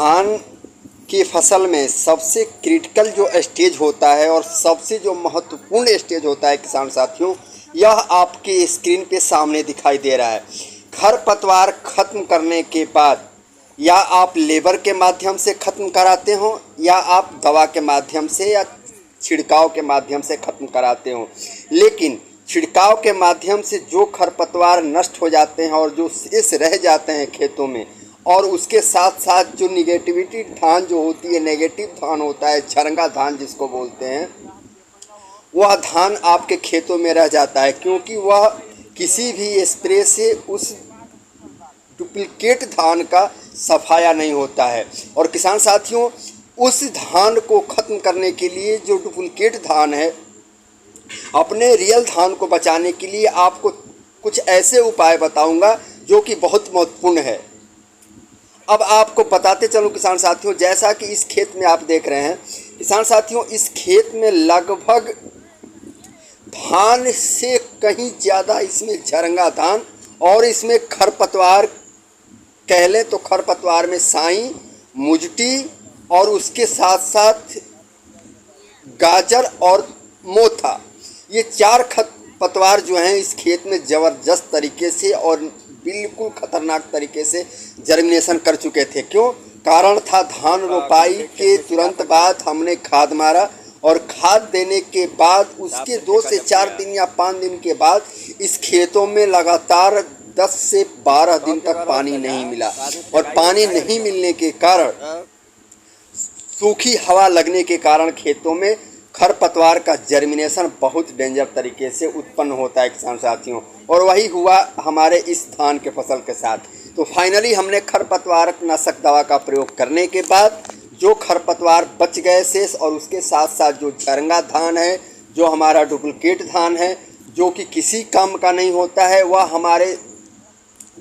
धान की फसल में सबसे क्रिटिकल जो स्टेज होता है और सबसे जो महत्वपूर्ण स्टेज होता है किसान साथियों, यह आपके स्क्रीन पे सामने दिखाई दे रहा है। खरपतवार खत्म करने के बाद या आप लेबर के माध्यम से खत्म कराते हो या आप दवा के माध्यम से या छिड़काव के माध्यम से खत्म कराते हो, लेकिन छिड़काव के माध्यम से जो खरपतवार नष्ट हो जाते हैं और जो शेष रह जाते हैं खेतों में, और उसके साथ साथ जो निगेटिविटी धान जो होती है, नेगेटिव धान होता है, झरंगा धान जिसको बोलते हैं, वह धान आपके खेतों में रह जाता है, क्योंकि वह किसी भी स्प्रे से उस डुप्लीकेट धान का सफाया नहीं होता है। और किसान साथियों, उस धान को खत्म करने के लिए जो डुप्लीकेट धान है, अपने रियल धान को बचाने के लिए आपको कुछ ऐसे उपाय बताऊंगा जो कि बहुत महत्वपूर्ण है। अब आपको बताते चलूं किसान साथियों, जैसा कि इस खेत में आप देख रहे हैं किसान साथियों, इस खेत में लगभग धान से कहीं ज़्यादा इसमें झरंगा धान और इसमें खरपतवार कह लें तो खरपतवार में साई, मुजटी और उसके साथ साथ गाजर और मोथा, ये 4 खरपतवार जो हैं इस खेत में ज़बरदस्त तरीके से और बिल्कुल खतरनाक तरीके से जर्मिनेशन कर चुके थे। क्यों? कारण था धान रोपाई के तुरंत बाद हमने खाद मारा और खाद देने के बाद उसके 2 से 4 दिन या 5 दिन के बाद इस खेतों में लगातार 10 से 12 दिन तक पानी नहीं मिला, और पानी नहीं मिलने के कारण, सूखी हवा लगने के कारण खेतों में खरपतवार का जर्मिनेशन बहुत डेंजर तरीके से उत्पन्न होता है किसान साथियों। और वही हुआ हमारे इस धान के फसल के साथ। तो फाइनली हमने खरपतवार नाशक दवा का प्रयोग करने के बाद जो खरपतवार बच गए शेष, और उसके साथ साथ जो झरंगा धान है, जो हमारा डुप्लीकेट धान है, जो कि किसी काम का नहीं होता है, वह हमारे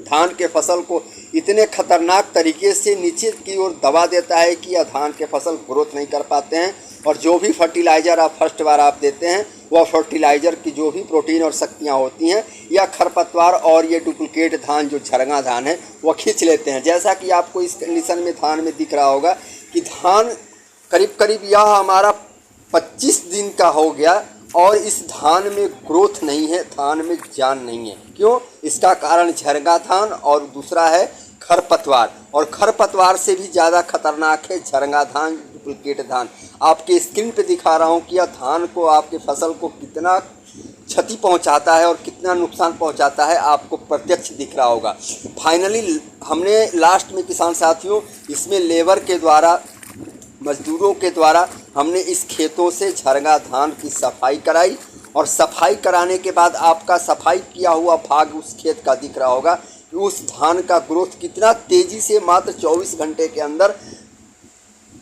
धान के फसल को इतने खतरनाक तरीके से नीचे की ओर दबा देता है कि यह धान के फसल ग्रोथ नहीं कर पाते हैं। और जो भी फर्टिलाइज़र आप फर्स्ट बार आप देते हैं, वह फर्टिलाइज़र की जो भी प्रोटीन और शक्तियाँ होती हैं, या खरपतवार और ये डुप्लीकेट धान जो झरंगा धान है वह खींच लेते हैं। जैसा कि आपको इस कंडीशन में धान में दिख रहा होगा कि धान करीब करीब यह हमारा 25 दिन का हो गया और इस धान में ग्रोथ नहीं है, धान में जान नहीं है। क्यों? इसका कारण झरंगा धान और दूसरा है खरपतवार, और खरपतवार से भी ज़्यादा खतरनाक है झरंगा धान, डुप्लीकेट धान। आपके स्क्रीन पे दिखा रहा हूँ कि यह धान को, आपके फसल को कितना क्षति पहुँचाता है और कितना नुकसान पहुँचाता है, आपको प्रत्यक्ष दिख रहा होगा। फाइनली हमने लास्ट में किसान साथियों इसमें लेबर के द्वारा, मजदूरों के द्वारा हमने इस खेतों से झरंगा धान की सफाई कराई, और सफाई कराने के बाद आपका सफाई किया हुआ भाग उस खेत का दिख रहा होगा कि उस धान का ग्रोथ कितना तेज़ी से मात्र 24 घंटे के अंदर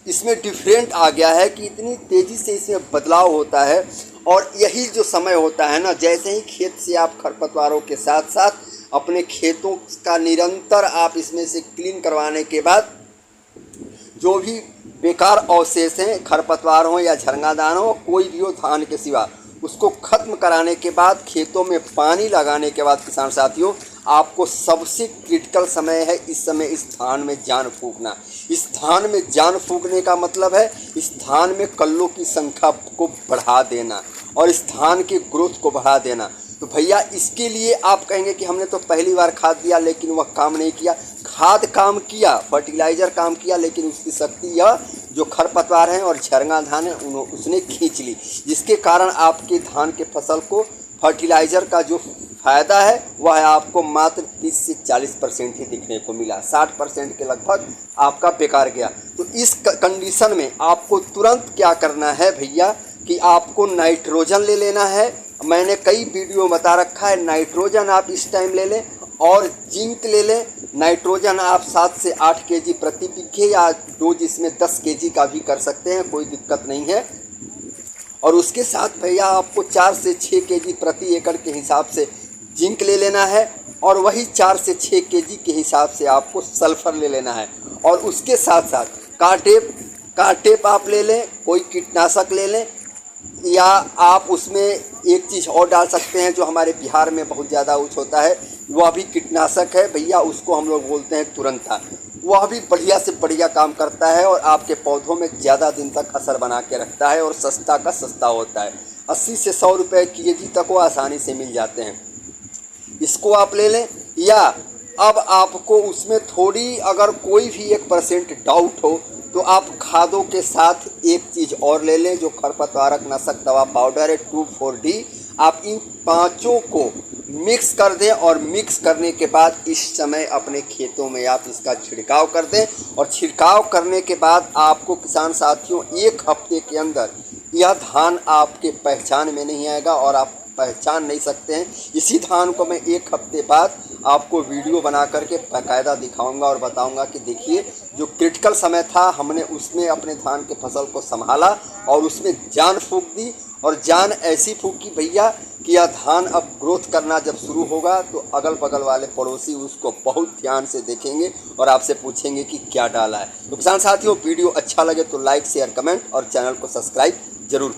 इसमें डिफरेंट आ गया है, कि इतनी तेज़ी से इसमें बदलाव होता है। और यही जो समय होता है ना, जैसे ही खेत से आप खरपतवारों के साथ साथ अपने खेतों का निरंतर आप इसमें से क्लीन करवाने के बाद जो भी बेकार अवशेष हैं, खरपतवार हो या झरंगादान हो, कोई भी हो धान के सिवा, उसको खत्म कराने के बाद खेतों में पानी लगाने के बाद किसान साथियों, आपको सबसे क्रिटिकल समय है इस समय इस धान में जान फूंकना। इस धान में जान फूंकने का मतलब है इस धान में कल्लों की संख्या को बढ़ा देना और इस धान के ग्रोथ को बढ़ा देना। तो भैया इसके लिए आप कहेंगे कि हमने तो पहली बार खाद दिया लेकिन वह काम नहीं किया। खाद काम किया, फर्टिलाइज़र काम किया, लेकिन उसकी शक्ति यह जो खरपतवार हैं और झरंगा धान है उसने खींच ली, जिसके कारण आपके धान के फसल को फर्टिलाइज़र का जो फ़ायदा है वह आपको मात्र 30 से 40% ही दिखने को मिला, 60% के लगभग आपका बेकार गया। तो इस कंडीशन में आपको तुरंत क्या करना है भैया कि आपको नाइट्रोजन ले लेना है। मैंने कई वीडियो बता रखा है, नाइट्रोजन आप इस टाइम ले लें और जिंक ले लें। नाइट्रोजन आप 7 से 8 केजी प्रति बीघे या डोज इसमें 10 केजी का भी कर सकते हैं, कोई दिक्कत नहीं है। और उसके साथ भैया आपको 4 से 6 केजी प्रति एकड़ के हिसाब से जिंक ले लेना है, और वही 4 से 6 केजी के हिसाब से आपको सल्फर ले लेना है। और उसके साथ साथ कार्टेप आप ले लें, कोई कीटनाशक ले लें, या आप उसमें एक चीज़ और डाल सकते हैं जो हमारे बिहार में बहुत ज़्यादा यूज होता है, वह भी कीटनाशक है भैया, उसको हम लोग बोलते हैं तुरंता। वह भी बढ़िया से बढ़िया काम करता है और आपके पौधों में ज़्यादा दिन तक असर बना के रखता है और सस्ता का सस्ता होता है। 80 से 100 रुपये केजी तक वो आसानी से मिल जाते हैं। इसको आप ले लें, या अब आपको उसमें थोड़ी अगर कोई भी 1% डाउट हो तो आप खादों के साथ एक चीज़ और ले लें जो खरपतवारक नाशक दवा पाउडर है 2,4-D। आप इन पांचों को मिक्स कर दें और मिक्स करने के बाद इस समय अपने खेतों में आप इसका छिड़काव कर दें। और छिड़काव करने के बाद आपको किसान साथियों 1 हफ्ते के अंदर यह धान आपके पहचान में नहीं आएगा और आप पहचान नहीं सकते हैं। इसी धान को मैं 1 हफ्ते बाद आपको वीडियो बना करके बाकायदा दिखाऊंगा और बताऊंगा कि देखिए जो क्रिटिकल समय था हमने उसमें अपने धान के फसल को संभाला और उसमें जान फूंक दी। और जान ऐसी फूंकी भैया कि यह धान अब ग्रोथ करना जब शुरू होगा तो अगल बगल वाले पड़ोसी उसको बहुत ध्यान से देखेंगे और आपसे पूछेंगे कि क्या डाला है। तो किसान साथियों वीडियो अच्छा लगे तो लाइक शेयर कमेंट और चैनल को सब्सक्राइब जरूर